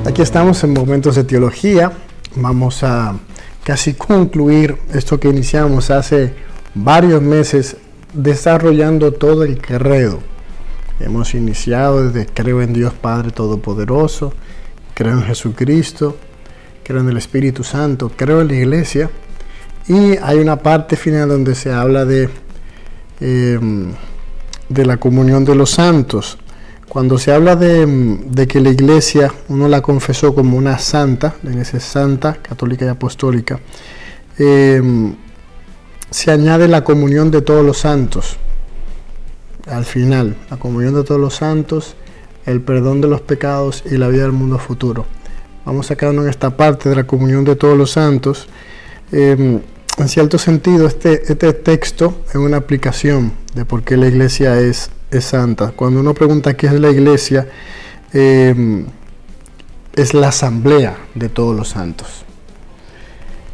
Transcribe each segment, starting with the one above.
Aquí estamos en Momentos de Teología. Vamos a casi concluir esto que iniciamos hace varios meses, desarrollando todo el credo. Hemos iniciado desde creo en Dios Padre Todopoderoso, creo en Jesucristo, creo en el Espíritu Santo, creo en la Iglesia, y hay una parte final donde se habla de la comunión de los santos. Cuando se habla de que la Iglesia, uno la confesó como una santa, la Iglesia santa, católica y apostólica, se añade la comunión de todos los santos. Al final, la comunión de todos los santos, el perdón de los pecados y la vida del mundo futuro. Vamos a quedarnos en esta parte de la comunión de todos los santos. En cierto sentido, este texto es una aplicación de por qué la Iglesia es santa. Cuando uno pregunta qué es la Iglesia, es la asamblea de todos los santos.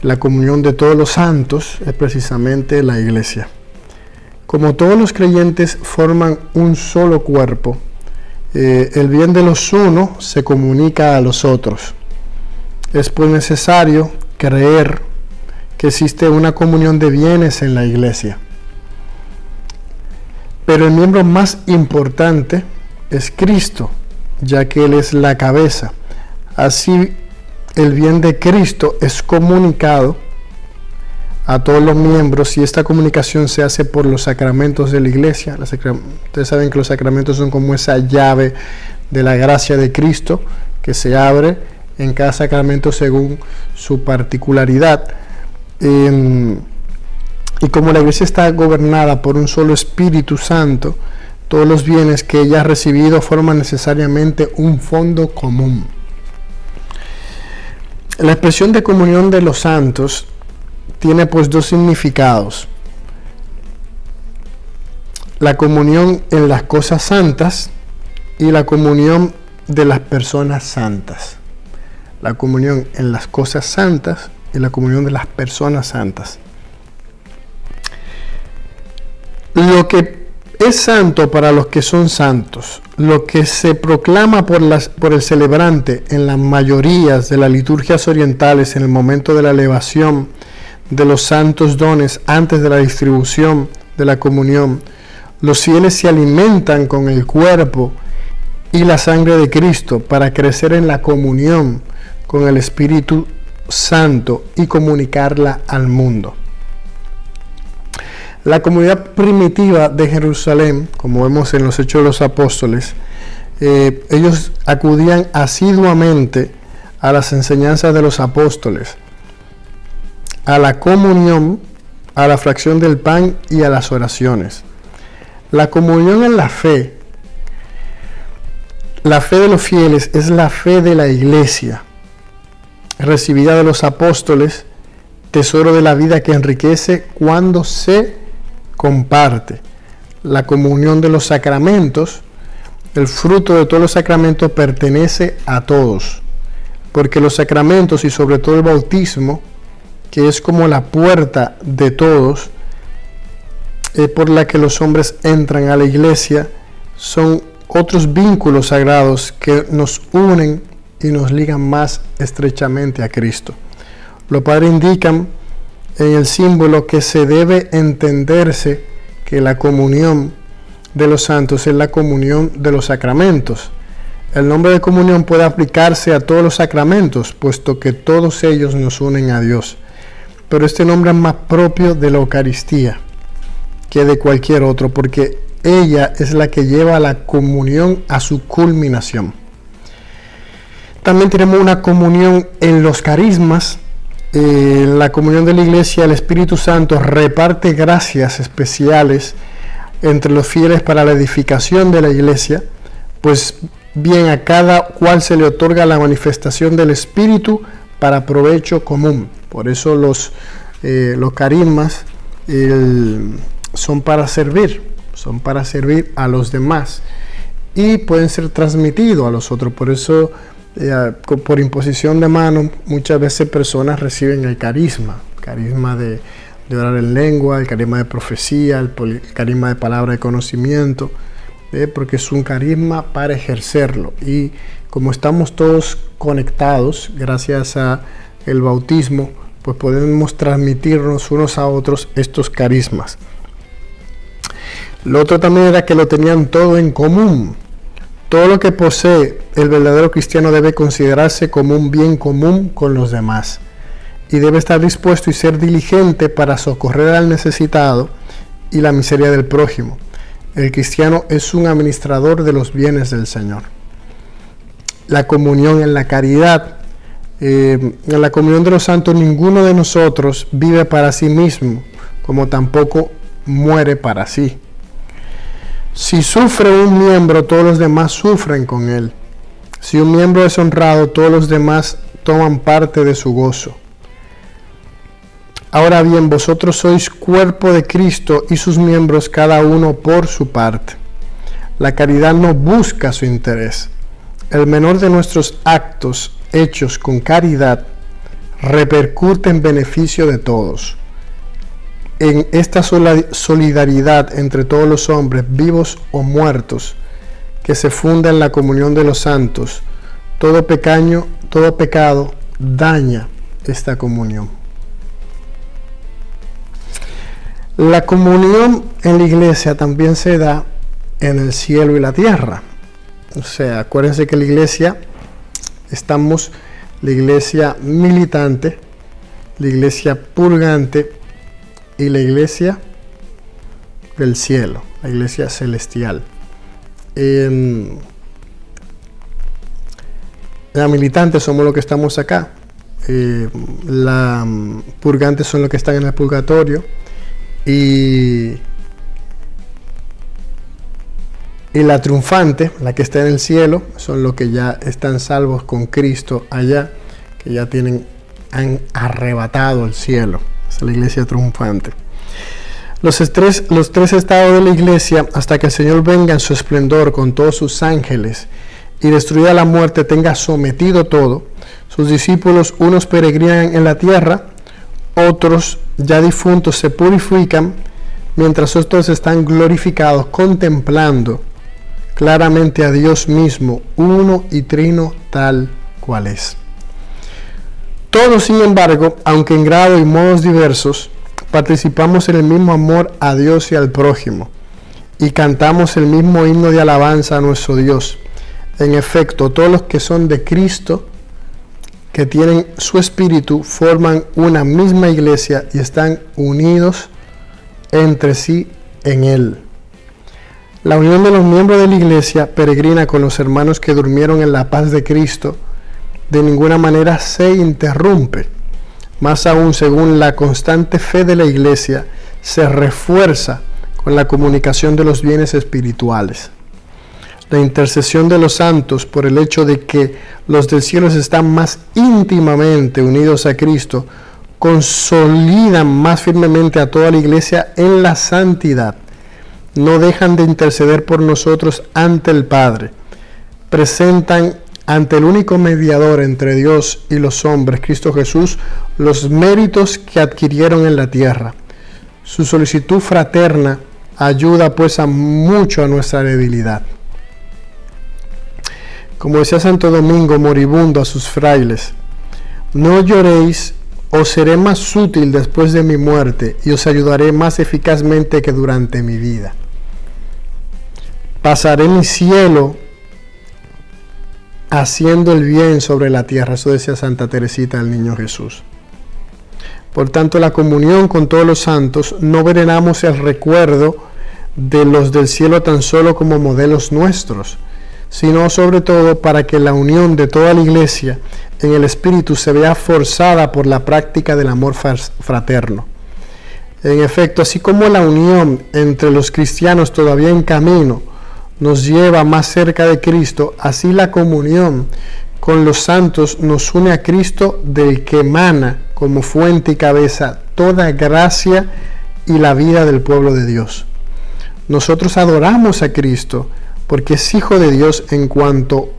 La comunión de todos los santos es precisamente la Iglesia. Como todos los creyentes forman un solo cuerpo, el bien de los unos se comunica a los otros. Es pues necesario creer que existe una comunión de bienes en la Iglesia. Pero el miembro más importante es Cristo, ya que Él es la cabeza. Así, el bien de Cristo es comunicado a todos los miembros, y esta comunicación se hace por los sacramentos de la Iglesia. Ustedes saben que los sacramentos son como esa llave de la gracia de Cristo que se abre en cada sacramento según su particularidad. Y como la Iglesia está gobernada por un solo Espíritu Santo, todos los bienes que ella ha recibido forman necesariamente un fondo común. La expresión de comunión de los santos tiene pues dos significados: la comunión en las cosas santas y la comunión de las personas santas. La comunión en las cosas santas y la comunión de las personas santas. Lo que es santo para los que son santos, lo que se proclama por el celebrante en las mayorías de las liturgias orientales en el momento de la elevación de los santos dones antes de la distribución de la comunión, los fieles se alimentan con el cuerpo y la sangre de Cristo para crecer en la comunión con el Espíritu Santo y comunicarla al mundo. La comunidad primitiva de Jerusalén, como vemos en los Hechos de los Apóstoles, ellos acudían asiduamente a las enseñanzas de los apóstoles, a la comunión, a la fracción del pan y a las oraciones. La comunión en la fe de los fieles es la fe de la Iglesia, recibida de los apóstoles, tesoro de la vida que enriquece cuando se comparte. La comunión de los sacramentos, el fruto de todos los sacramentos, pertenece a todos, porque los sacramentos y sobre todo el bautismo, que es como la puerta de todos, por la que los hombres entran a la Iglesia, son otros vínculos sagrados que nos unen y nos ligan más estrechamente a Cristo. Los padres indican en el símbolo que se debe entenderse que la comunión de los santos es la comunión de los sacramentos. El nombre de comunión puede aplicarse a todos los sacramentos, puesto que todos ellos nos unen a Dios. Pero este nombre es más propio de la Eucaristía que de cualquier otro, porque ella es la que lleva la comunión a su culminación. También tenemos una comunión en los carismas. En la comunión de la Iglesia, el Espíritu Santo reparte gracias especiales entre los fieles para la edificación de la Iglesia, pues bien a cada cual se le otorga la manifestación del Espíritu para provecho común. Por eso los carismas son para servir a los demás y pueden ser transmitidos a los otros. Por eso, por imposición de mano, muchas veces personas reciben el carisma de orar en lengua, el carisma de profecía, el carisma de palabra de conocimiento, porque es un carisma para ejercerlo y como estamos todos conectados gracias a el bautismo, pues podemos transmitirnos unos a otros estos carismas. Lo otro también era que lo tenían todo en común. Todo lo que posee el verdadero cristiano debe considerarse como un bien común con los demás y debe estar dispuesto y ser diligente para socorrer al necesitado y la miseria del prójimo. El cristiano es un administrador de los bienes del Señor. La comunión en la caridad. En la comunión de los santos ninguno de nosotros vive para sí mismo, como tampoco muere para sí. Si sufre un miembro, todos los demás sufren con él. Si un miembro es honrado, todos los demás toman parte de su gozo. Ahora bien, vosotros sois cuerpo de Cristo y sus miembros cada uno por su parte. La caridad no busca su interés. El menor de nuestros actos hechos con caridad repercute en beneficio de todos. En esta solidaridad entre todos los hombres, vivos o muertos, que se funda en la comunión de los santos, todo pecado daña esta comunión. La comunión en la iglesia también se da en el cielo y la tierra. O sea, acuérdense que la iglesia, estamos la iglesia militante, la iglesia purgante y la iglesia del cielo, la iglesia celestial. La militante somos los que estamos acá, la purgante son los que están en el purgatorio y la triunfante, la que está en el cielo, son los que ya están salvos con Cristo allá, que ya han arrebatado el cielo. Es la iglesia triunfante. Los tres estados de la iglesia, hasta que el Señor venga en su esplendor con todos sus ángeles y destruida la muerte tenga sometido todo, sus discípulos, unos peregrinan en la tierra, otros ya difuntos se purifican, mientras otros están glorificados contemplando claramente a Dios mismo, uno y trino tal cual es. Todos, sin embargo, aunque en grado y modos diversos, participamos en el mismo amor a Dios y al prójimo, y cantamos el mismo himno de alabanza a nuestro Dios. En efecto, todos los que son de Cristo, que tienen su espíritu, forman una misma iglesia y están unidos entre sí en Él. La unión de los miembros de la iglesia peregrina con los hermanos que durmieron en la paz de Cristo de ninguna manera se interrumpe. Más aún, según la constante fe de la iglesia, se refuerza con la comunicación de los bienes espirituales. La intercesión de los santos, por el hecho de que los del cielo están más íntimamente unidos a Cristo, consolidan más firmemente a toda la iglesia en la santidad. No dejan de interceder por nosotros ante el Padre. Presentan ante el único mediador entre Dios y los hombres, Cristo Jesús, los méritos que adquirieron en la tierra. Su solicitud fraterna ayuda pues mucho a nuestra debilidad. Como decía Santo Domingo moribundo a sus frailes: no lloréis, os seré más útil después de mi muerte y os ayudaré más eficazmente que durante mi vida. Pasaré mi cielo haciendo el bien sobre la tierra. Eso decía Santa Teresita del Niño Jesús. Por tanto, la comunión con todos los santos, no veneramos el recuerdo de los del cielo tan solo como modelos nuestros, sino sobre todo para que la unión de toda la iglesia en el espíritu se vea forzada por la práctica del amor fraterno. En efecto, así como la unión entre los cristianos todavía en camino nos lleva más cerca de Cristo, así la comunión con los santos nos une a Cristo, del que emana como fuente y cabeza toda gracia y la vida del pueblo de Dios. Nosotros adoramos a Cristo porque es Hijo de Dios. En cuanto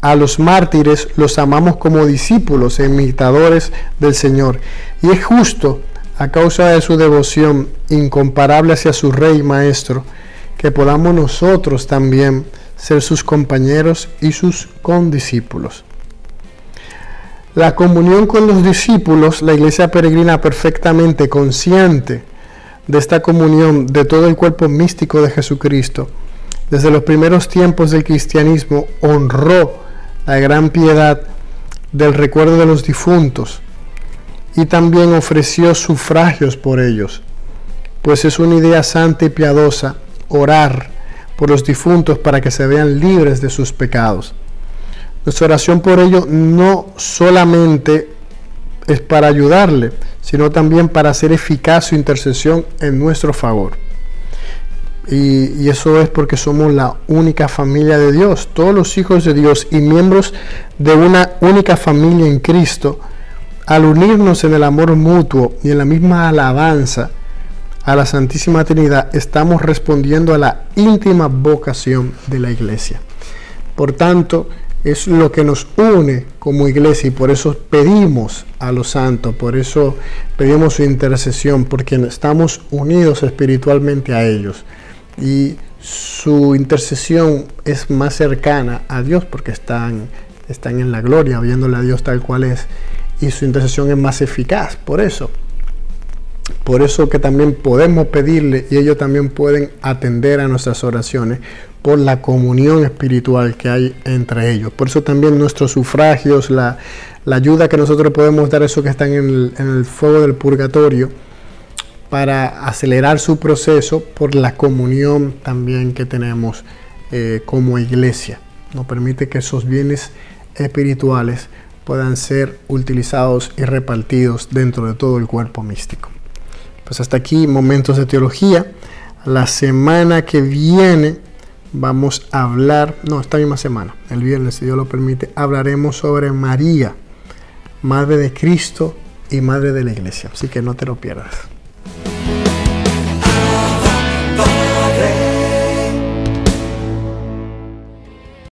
a los mártires, los amamos como discípulos e imitadores del Señor, y es justo, a causa de su devoción incomparable hacia su Rey y Maestro, que podamos nosotros también ser sus compañeros y sus condiscípulos. La comunión con los discípulos, la iglesia peregrina perfectamente consciente de esta comunión de todo el cuerpo místico de Jesucristo, desde los primeros tiempos del cristianismo honró la gran piedad del recuerdo de los difuntos y también ofreció sufragios por ellos, pues es una idea santa y piadosa orar por los difuntos para que se vean libres de sus pecados. Nuestra oración por ellos no solamente es para ayudarle, sino también para hacer eficaz su intercesión en nuestro favor. Y eso es porque somos la única familia de Dios, todos los hijos de Dios y miembros de una única familia en Cristo. Al unirnos en el amor mutuo y en la misma alabanza a la Santísima Trinidad, estamos respondiendo a la íntima vocación de la iglesia. Por tanto, es lo que nos une como iglesia y por eso pedimos a los santos, por eso pedimos su intercesión, porque estamos unidos espiritualmente a ellos y su intercesión es más cercana a Dios porque están en la gloria, viéndole a Dios tal cual es, y su intercesión es más eficaz. Por eso que también podemos pedirle y ellos también pueden atender a nuestras oraciones por la comunión espiritual que hay entre ellos. Por eso también nuestros sufragios, la ayuda que nosotros podemos dar a esos que están en el fuego del purgatorio para acelerar su proceso por la comunión también que tenemos como iglesia. Nos permite que esos bienes espirituales puedan ser utilizados y repartidos dentro de todo el cuerpo místico. Pues hasta aquí Momentos de Teología. La semana que viene vamos a hablar, esta misma semana, el viernes, si Dios lo permite, hablaremos sobre María, Madre de Cristo y Madre de la Iglesia. Así que no te lo pierdas.